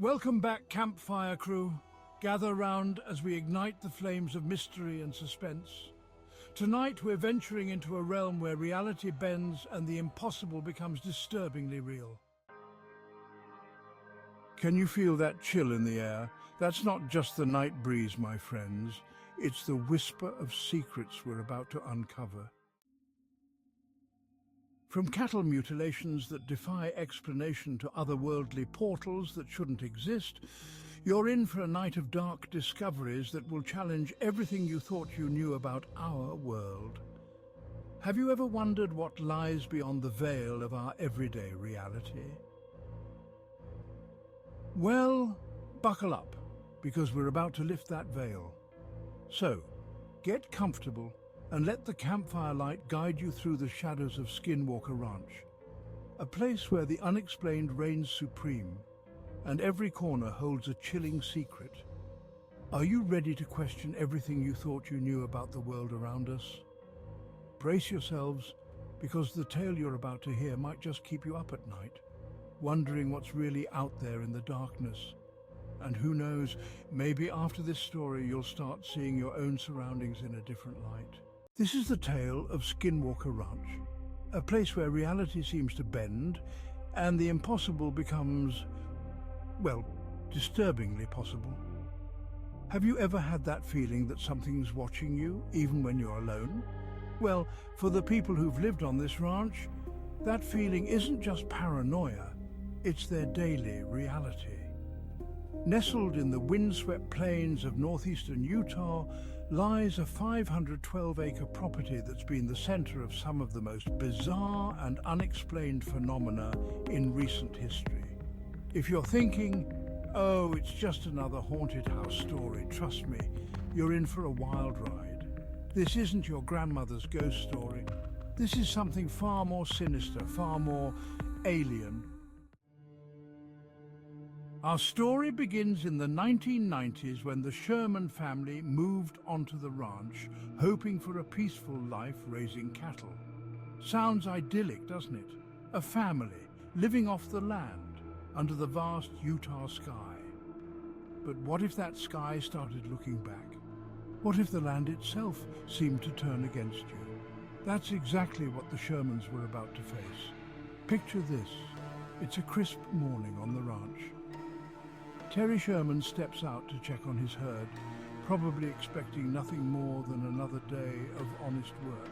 Welcome back, Campfire Crew. Gather round as we ignite the flames of mystery and suspense. Tonight we're venturing into a realm where reality bends and the impossible becomes disturbingly real. Can you feel that chill in the air? That's not just the night breeze, my friends. It's the whisper of secrets we're about to uncover. From cattle mutilations that defy explanation to otherworldly portals that shouldn't exist, you're in for a night of dark discoveries that will challenge everything you thought you knew about our world. Have you ever wondered what lies beyond the veil of our everyday reality? Well, buckle up, because we're about to lift that veil. So, get comfortable and let the campfire light guide you through the shadows of Skinwalker Ranch, a place where the unexplained reigns supreme, and every corner holds a chilling secret. Are you ready to question everything you thought you knew about the world around us? Brace yourselves, because the tale you're about to hear might just keep you up at night, wondering what's really out there in the darkness. And who knows, maybe after this story you'll start seeing your own surroundings in a different light. This is the tale of Skinwalker Ranch, a place where reality seems to bend and the impossible becomes, well, disturbingly possible. Have you ever had that feeling that something's watching you, even when you're alone? Well, for the people who've lived on this ranch, that feeling isn't just paranoia, it's their daily reality. Nestled in the windswept plains of northeastern Utah lies a 512-acre property that's been the center of some of the most bizarre and unexplained phenomena in recent history. If you're thinking, oh, it's just another haunted house story, trust me, you're in for a wild ride. This isn't your grandmother's ghost story. This is something far more sinister, far more alien. Our story begins in the 1990s when the Sherman family moved onto the ranch, hoping for a peaceful life raising cattle. Sounds idyllic, doesn't it? A family living off the land, under the vast Utah sky. But what if that sky started looking back? What if the land itself seemed to turn against you? That's exactly what the Shermans were about to face. Picture this. It's a crisp morning on the ranch. Terry Sherman steps out to check on his herd, probably expecting nothing more than another day of honest work.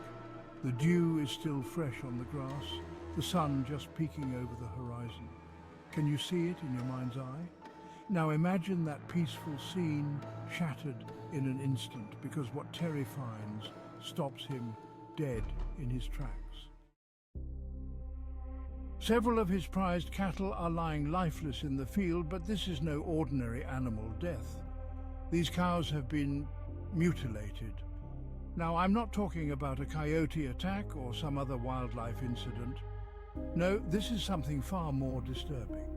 The dew is still fresh on the grass, the sun just peeking over the horizon. Can you see it in your mind's eye? Now imagine that peaceful scene shattered in an instant because what Terry finds stops him dead in his tracks. Several of his prized cattle are lying lifeless in the field, but this is no ordinary animal death. These cows have been mutilated. Now, I'm not talking about a coyote attack or some other wildlife incident. No, this is something far more disturbing.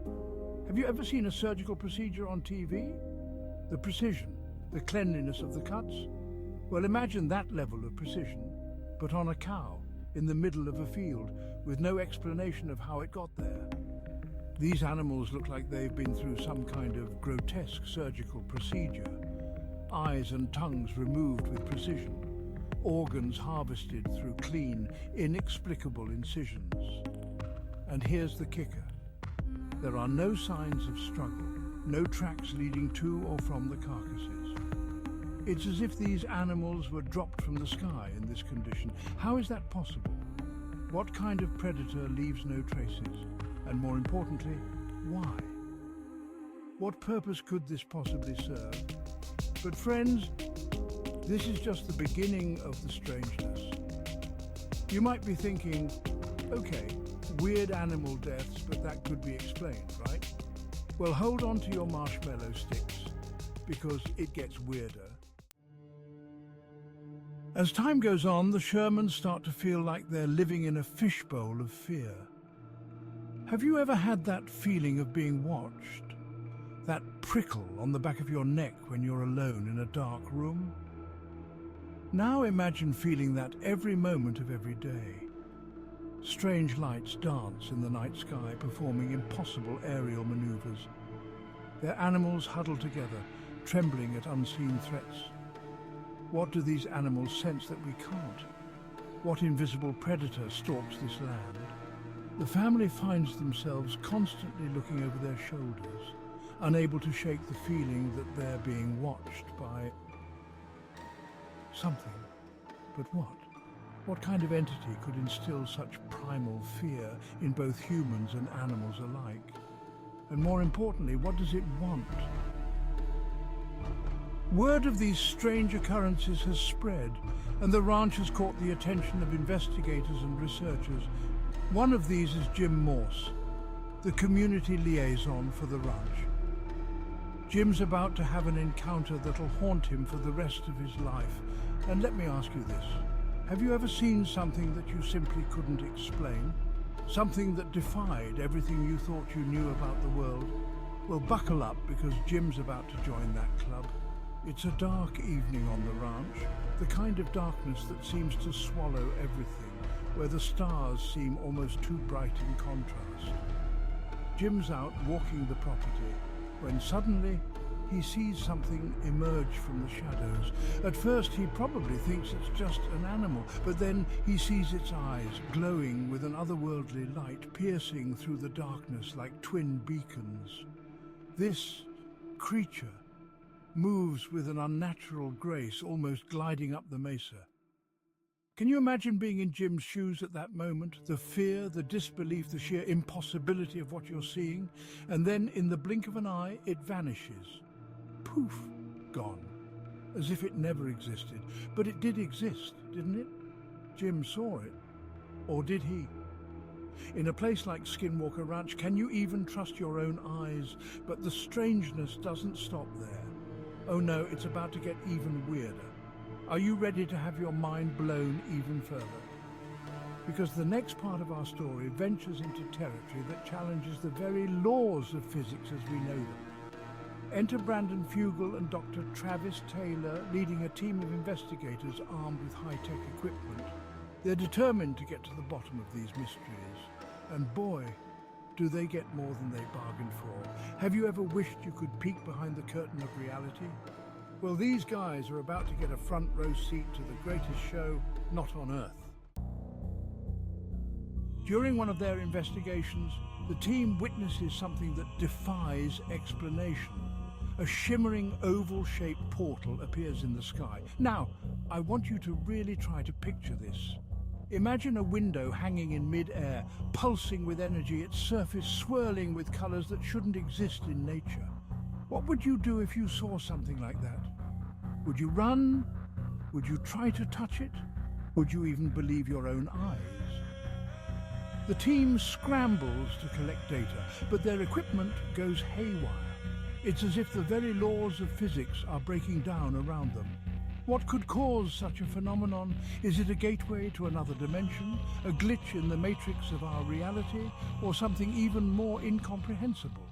Have you ever seen a surgical procedure on TV? The precision, the cleanliness of the cuts? Well, imagine that level of precision, but on a cow, in the middle of a field, with no explanation of how it got there. These animals look like they've been through some kind of grotesque surgical procedure. Eyes and tongues removed with precision, organs harvested through clean, inexplicable incisions. And here's the kicker. There are no signs of struggle, no tracks leading to or from the carcasses. It's as if these animals were dropped from the sky in this condition. How is that possible? What kind of predator leaves no traces? And more importantly, why? What purpose could this possibly serve? But friends, this is just the beginning of the strangeness. You might be thinking, okay, weird animal deaths, but that could be explained, right? Well, hold on to your marshmallow sticks, because it gets weirder. As time goes on, the Shermans start to feel like they're living in a fishbowl of fear. Have you ever had that feeling of being watched? That prickle on the back of your neck when you're alone in a dark room? Now imagine feeling that every moment of every day. Strange lights dance in the night sky, performing impossible aerial maneuvers. Their animals huddle together, trembling at unseen threats. What do these animals sense that we can't? What invisible predator stalks this land? The family finds themselves constantly looking over their shoulders, unable to shake the feeling that they're being watched by something. But what? What kind of entity could instill such primal fear in both humans and animals alike? And more importantly, what does it want? Word of these strange occurrences has spread, and the ranch has caught the attention of investigators and researchers. One of these is Jim Morse, the community liaison for the ranch. Jim's about to have an encounter that'll haunt him for the rest of his life. And let me ask you this. Have you ever seen something that you simply couldn't explain? Something that defied everything you thought you knew about the world? Well, buckle up, because Jim's about to join that club. It's a dark evening on the ranch, the kind of darkness that seems to swallow everything, where the stars seem almost too bright in contrast. Jim's out walking the property when suddenly he sees something emerge from the shadows. At first he probably thinks it's just an animal, but then he sees its eyes glowing with an otherworldly light piercing through the darkness like twin beacons. This creature moves with an unnatural grace, almost gliding up the mesa. Can you imagine being in Jim's shoes at that moment? The fear, the disbelief, the sheer impossibility of what you're seeing, and then in the blink of an eye it vanishes. Poof, gone, as if it never existed. But it did exist, didn't it? Jim saw it. Or did he? In a place like Skinwalker Ranch, can you even trust your own eyes? But the strangeness doesn't stop there. Oh no, it's about to get even weirder. Are you ready to have your mind blown even further? Because the next part of our story ventures into territory that challenges the very laws of physics as we know them. Enter Brandon Fugel and Dr. Travis Taylor, leading a team of investigators armed with high-tech equipment. They're determined to get to the bottom of these mysteries. And boy, do they get more than they bargained for. Have you ever wished you could peek behind the curtain of reality? Well, these guys are about to get a front row seat to the greatest show not on Earth. During one of their investigations, the team witnesses something that defies explanation. A shimmering oval-shaped portal appears in the sky. Now, I want you to really try to picture this. Imagine a window hanging in mid-air, pulsing with energy, its surface swirling with colors that shouldn't exist in nature. What would you do if you saw something like that? Would you run? Would you try to touch it? Would you even believe your own eyes? The team scrambles to collect data, but their equipment goes haywire. It's as if the very laws of physics are breaking down around them. What could cause such a phenomenon? Is it a gateway to another dimension, a glitch in the matrix of our reality, or something even more incomprehensible?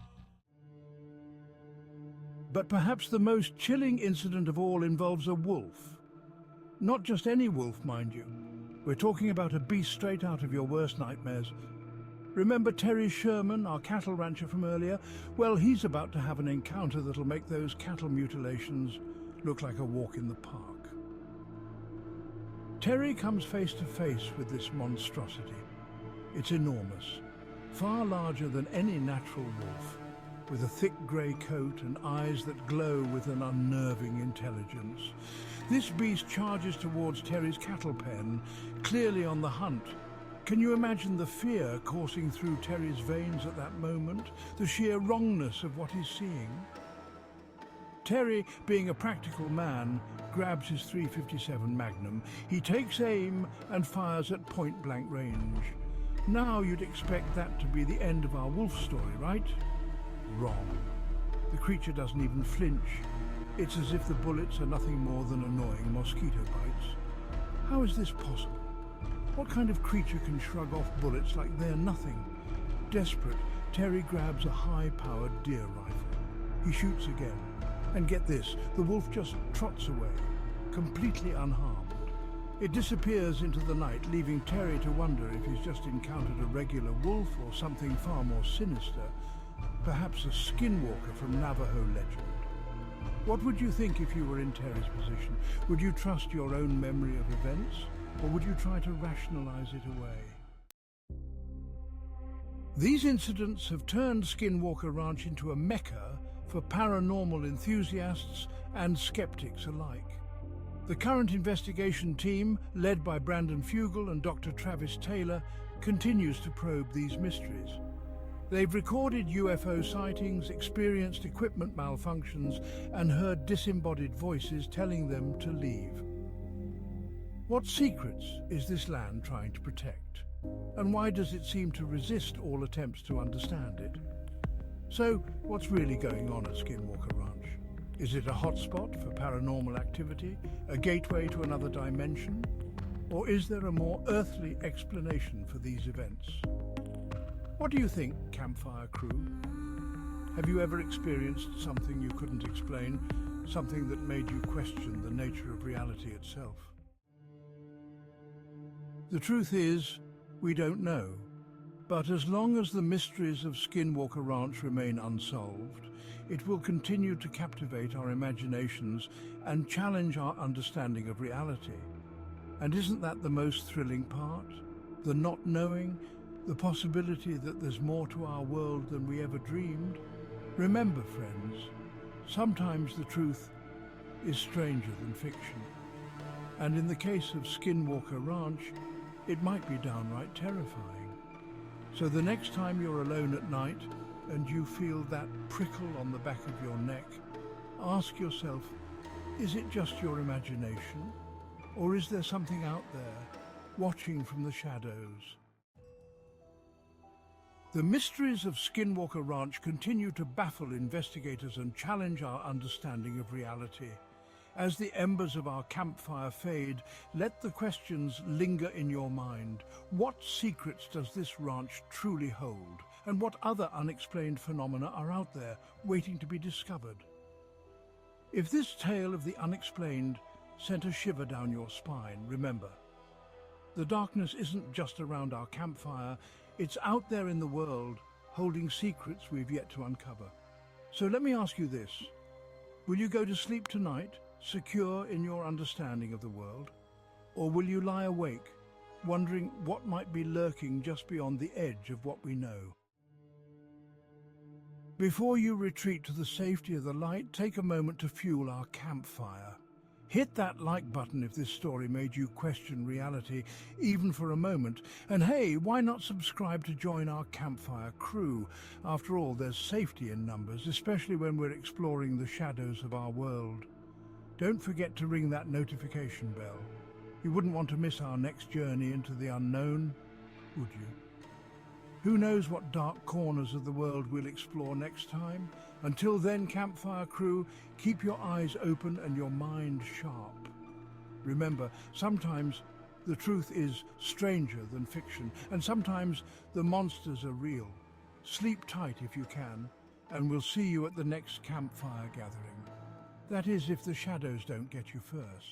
But perhaps the most chilling incident of all involves a wolf. Not just any wolf, mind you. We're talking about a beast straight out of your worst nightmares. Remember Terry Sherman, our cattle rancher from earlier? Well, he's about to have an encounter that'll make those cattle mutilations look like a walk in the park. Terry comes face to face with this monstrosity. It's enormous, far larger than any natural wolf, with a thick grey coat and eyes that glow with an unnerving intelligence. This beast charges towards Terry's cattle pen, clearly on the hunt. Can you imagine the fear coursing through Terry's veins at that moment? The sheer wrongness of what he's seeing? Terry, being a practical man, grabs his .357 Magnum. He takes aim and fires at point-blank range. Now you'd expect that to be the end of our wolf story, right? Wrong. The creature doesn't even flinch. It's as if the bullets are nothing more than annoying mosquito bites. How is this possible? What kind of creature can shrug off bullets like they're nothing? Desperate, Terry grabs a high-powered deer rifle. He shoots again. And get this, the wolf just trots away, completely unharmed. It disappears into the night, leaving Terry to wonder if he's just encountered a regular wolf or something far more sinister. Perhaps a skinwalker from Navajo legend. What would you think if you were in Terry's position? Would you trust your own memory of events, or would you try to rationalize it away? These incidents have turned Skinwalker Ranch into a mecca for paranormal enthusiasts and skeptics alike. The current investigation team, led by Brandon Fugel and Dr. Travis Taylor, continues to probe these mysteries. They've recorded UFO sightings, experienced equipment malfunctions, and heard disembodied voices telling them to leave. What secrets is this land trying to protect? And why does it seem to resist all attempts to understand it? So, what's really going on at Skinwalker Ranch? Is it a hotspot for paranormal activity, a gateway to another dimension? Or is there a more earthly explanation for these events? What do you think, Campfire Crew? Have you ever experienced something you couldn't explain, something that made you question the nature of reality itself? The truth is, we don't know. But as long as the mysteries of Skinwalker Ranch remain unsolved, it will continue to captivate our imaginations and challenge our understanding of reality. And isn't that the most thrilling part? The not knowing, the possibility that there's more to our world than we ever dreamed? Remember, friends, sometimes the truth is stranger than fiction. And in the case of Skinwalker Ranch, it might be downright terrifying. So the next time you're alone at night and you feel that prickle on the back of your neck, ask yourself, is it just your imagination? Or is there something out there, watching from the shadows? The mysteries of Skinwalker Ranch continue to baffle investigators and challenge our understanding of reality. As the embers of our campfire fade, let the questions linger in your mind. What secrets does this ranch truly hold? And what other unexplained phenomena are out there, waiting to be discovered? If this tale of the unexplained sent a shiver down your spine, remember, the darkness isn't just around our campfire, it's out there in the world, holding secrets we've yet to uncover. So let me ask you this. Will you go to sleep tonight, secure in your understanding of the world? Or will you lie awake, wondering what might be lurking just beyond the edge of what we know? Before you retreat to the safety of the light, take a moment to fuel our campfire. Hit that like button if this story made you question reality, even for a moment. And hey, why not subscribe to join our Campfire Crew? After all, there's safety in numbers, especially when we're exploring the shadows of our world. Don't forget to ring that notification bell. You wouldn't want to miss our next journey into the unknown, would you? Who knows what dark corners of the world we'll explore next time? Until then, Campfire Crew, keep your eyes open and your mind sharp. Remember, sometimes the truth is stranger than fiction, and sometimes the monsters are real. Sleep tight if you can, and we'll see you at the next campfire gathering. That is, if the shadows don't get you first.